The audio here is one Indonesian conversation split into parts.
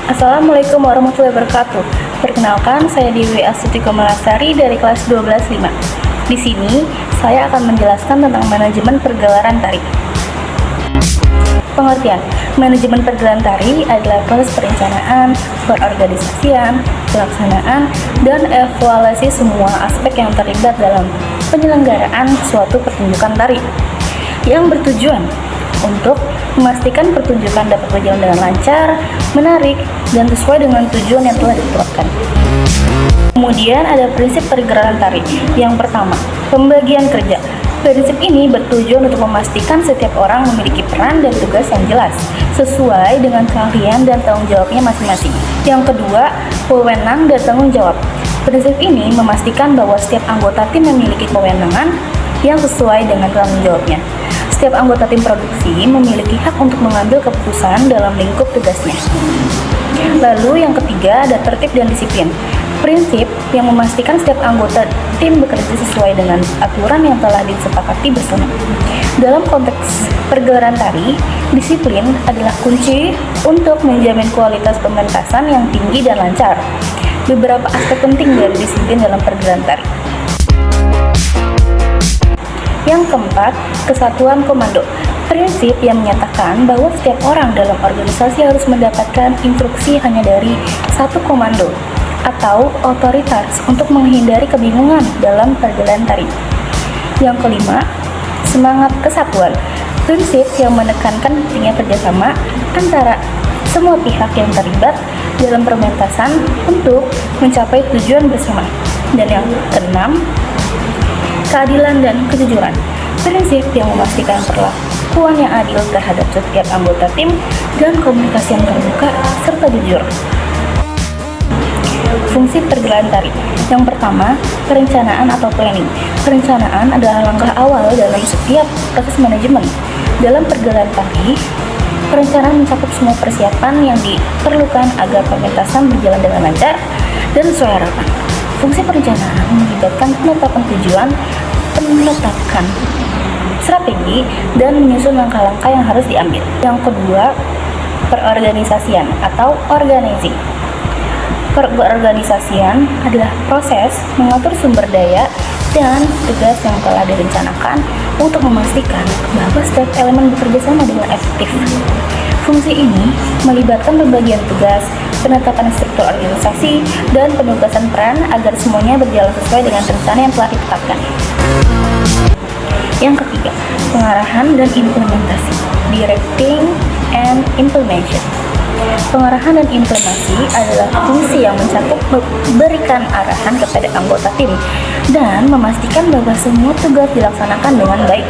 Assalamualaikum warahmatullahi wabarakatuh. Perkenalkan, saya Dewi Astuti Komalasari dari kelas 12-5. Di sini, saya akan menjelaskan tentang manajemen pergelaran tari. Pengertian, manajemen pergelaran tari adalah proses perencanaan, perorganisasian, pelaksanaan, dan evaluasi semua aspek yang terlibat dalam penyelenggaraan suatu pertunjukan tari yang bertujuan untuk memastikan pertunjukan dapat berjalan dengan lancar, menarik, dan sesuai dengan tujuan yang telah ditetapkan. Kemudian ada prinsip pergerakan tari. Yang pertama, pembagian kerja. Prinsip ini bertujuan untuk memastikan setiap orang memiliki peran dan tugas yang jelas, sesuai dengan keahlian dan tanggung jawabnya masing-masing. Yang kedua, wewenang dan tanggung jawab. Prinsip ini memastikan bahwa setiap anggota tim memiliki kewenangan yang sesuai dengan tanggung jawabnya. Setiap anggota tim produksi memiliki hak untuk mengambil keputusan dalam lingkup tugasnya. Lalu yang ketiga ada tertib dan disiplin. Prinsip yang memastikan setiap anggota tim bekerja sesuai dengan aturan yang telah disepakati bersama. Dalam konteks pergelaran tari, disiplin adalah kunci untuk menjamin kualitas pementasan yang tinggi dan lancar. Beberapa aspek penting dari disiplin dalam pergelaran tari. Yang keempat, kesatuan komando. Prinsip yang menyatakan bahwa setiap orang dalam organisasi harus mendapatkan instruksi hanya dari satu komando atau otoritas untuk menghindari kebingungan dalam pergelaran tari. Yang kelima, semangat kesatuan. Prinsip yang menekankan pentingnya kerjasama antara semua pihak yang terlibat dalam pementasan untuk mencapai tujuan bersama. Dan yang keenam, keadilan dan kejujuran. Prinsip yang memastikan perlakuan yang adil terhadap setiap anggota tim dan komunikasi yang terbuka serta jujur. Fungsi pergelaran tari. Yang pertama, perencanaan atau planning. Perencanaan adalah langkah awal dalam setiap proses manajemen. Dalam pergelaran tari, perencanaan mencakup semua persiapan yang diperlukan agar pementasan berjalan dengan lancar dan sesuai harapan. Fungsi perencanaan melibatkan penetapan tujuan, penetapan strategi, dan menyusun langkah-langkah yang harus diambil. Yang kedua, perorganisasian atau organizing. Perorganisasian adalah proses mengatur sumber daya dan tugas yang telah direncanakan untuk memastikan bahwa setiap elemen bekerja sama dengan efektif. Fungsi ini melibatkan pembagian tugas, penetapan struktur organisasi, dan penugasan peran agar semuanya berjalan sesuai dengan rencana yang telah ditetapkan. Yang ketiga, pengarahan dan implementasi, directing and implementation. Pengarahan dan implementasi adalah fungsi yang mencakup memberikan arahan kepada anggota tim dan memastikan bahwa semua tugas dilaksanakan dengan baik.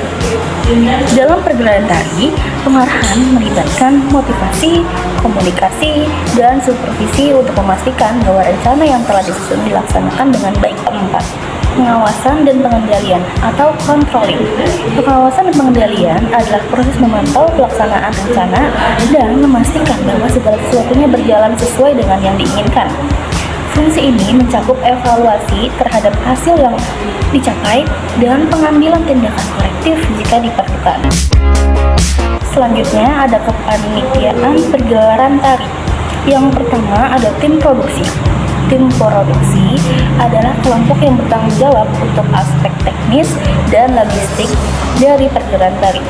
Dalam pergelaran tari, pengarahan melibatkan motivasi, komunikasi, dan supervisi untuk memastikan bahwa rencana yang telah disusun dilaksanakan dengan baik. Keempat, pengawasan dan pengendalian atau controlling. Pengawasan dan pengendalian adalah proses memantau pelaksanaan rencana dan memastikan bahwa segala sesuatunya berjalan sesuai dengan yang diinginkan. Fungsi ini mencakup evaluasi terhadap hasil yang dicapai dan pengambilan tindakan korektif jika diperlukan. Selanjutnya ada kepanitiaan pergelaran tari. Yang pertama ada tim produksi. Tim produksi adalah kelompok yang bertanggung jawab untuk aspek teknis dan logistik dari pergelaran tari.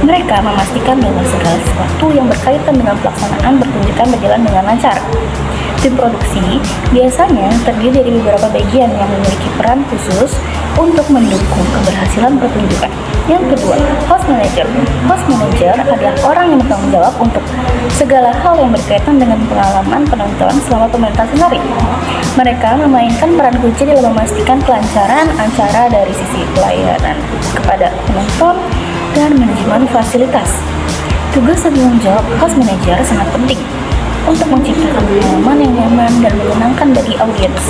Mereka memastikan bahwa segala sesuatu yang berkaitan dengan pelaksanaan pertunjukan berjalan dengan lancar. Tim produksi biasanya terdiri dari beberapa bagian yang memiliki peran khusus untuk mendukung keberhasilan pertunjukan. Yang kedua, host manager. Host manager adalah orang yang bertanggung jawab untuk segala hal yang berkaitan dengan pengalaman penonton selama pementasan tari. Mereka memainkan peran kunci dalam memastikan kelancaran acara dari sisi pelayanan kepada penonton dan manajemen fasilitas. Tugas dan tanggung jawab host manager sangat penting untuk menciptakan pengalaman yang nyaman dan menyenangkan bagi audiens.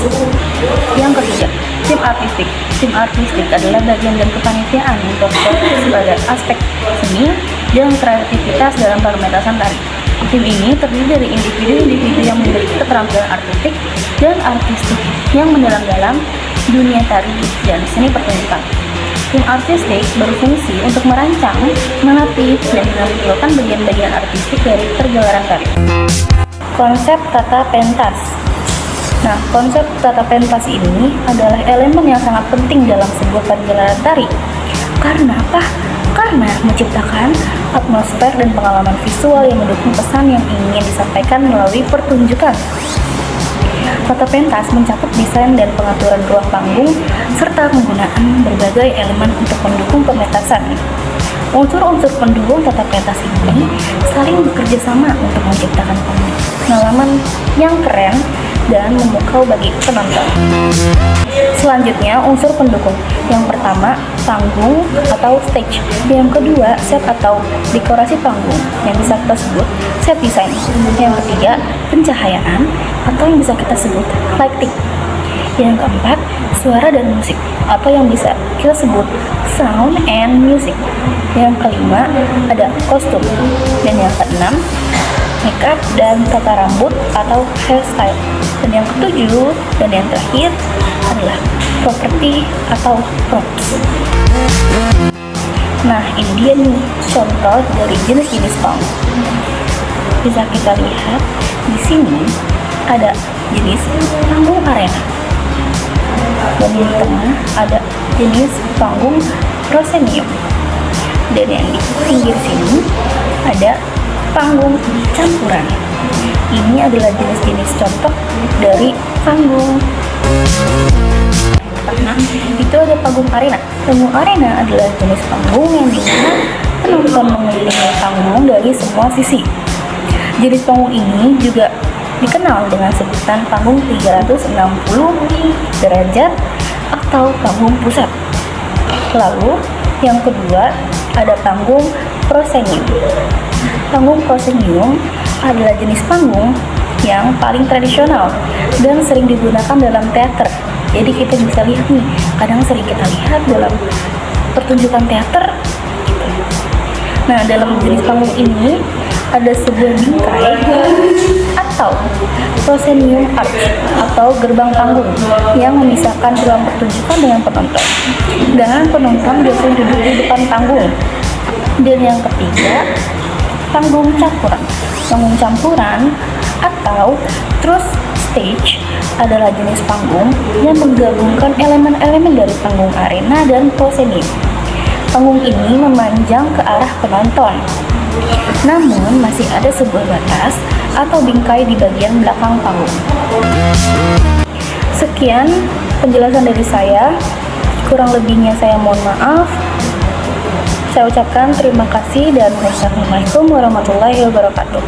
Yang ketiga, tim artistik. Tim artistik adalah bagian dari kepanitiaan yang berfokus pada aspek seni dan kreativitas dalam pementasan tari. Tim ini terdiri dari individu-individu yang memiliki keterampilan artistik dan artistik yang mendalam dalam dunia tari dan seni pertunjukan. Tim artistik berfungsi untuk merancang, melatih, dan menampilkan bagian-bagian artistik dari pergelaran tari. konsep tata pentas. Nah, konsep tata pentas ini adalah elemen yang sangat penting dalam sebuah perjalanan tari. Karena apa? Karena menciptakan atmosfer dan pengalaman visual yang mendukung pesan yang ingin disampaikan melalui pertunjukan. Tata pentas mencakup desain dan pengaturan ruang panggung serta penggunaan berbagai elemen untuk mendukung pementasan. Unsur-unsur pendukung tata pentas ini saling bekerja sama untuk menciptakan pengalaman yang keren dan memukau bagi penonton. Selanjutnya, unsur pendukung. Yang pertama, panggung atau stage. Yang kedua, set atau dekorasi panggung yang bisa kita sebut set design. Yang ketiga, pencahayaan atau yang bisa kita sebut lighting. Yang keempat, suara dan musik atau yang bisa kita sebut sound and music. Yang kelima, ada kostum. Dan yang keenam, makeup dan tata rambut atau hairstyle. Dan yang ketujuh dan yang terakhir adalah properti atau props. Nah, ini dia nih contoh dari jenis-jenis panggung. Bisa kita lihat di sini ada jenis panggung arena. Dan di tengah ada jenis panggung proscenium. Dan yang di pinggir sini ada panggung campuran. Ini adalah jenis-jenis contoh dari panggung. Pertama, itu ada panggung arena. Panggung arena adalah jenis panggung yang dimana penonton mengelilingi panggung dari semua sisi. Jenis panggung ini juga dikenal dengan sebutan panggung 360 derajat atau panggung pusat. Lalu, yang kedua ada panggung proscenium. Panggung proscenium adalah jenis panggung yang paling tradisional dan sering digunakan dalam teater. Jadi kita bisa lihat nih, kadang sering kita lihat dalam pertunjukan teater. Nah, dalam jenis panggung ini ada sebuah bingkai atau proscenium arch atau gerbang panggung yang memisahkan ruang pertunjukan dengan penonton. Dan penonton biasanya duduk di depan panggung. Dan yang ketiga, panggung campuran. Panggung campuran atau truss stage adalah jenis panggung yang menggabungkan elemen-elemen dari panggung arena dan proscenium. Panggung ini memanjang ke arah penonton. Namun masih ada sebuah batas atau bingkai di bagian belakang panggung. Sekian penjelasan dari saya. Kurang lebihnya saya mohon maaf. Saya ucapkan terima kasih dan wassalamualaikum warahmatullahi wabarakatuh.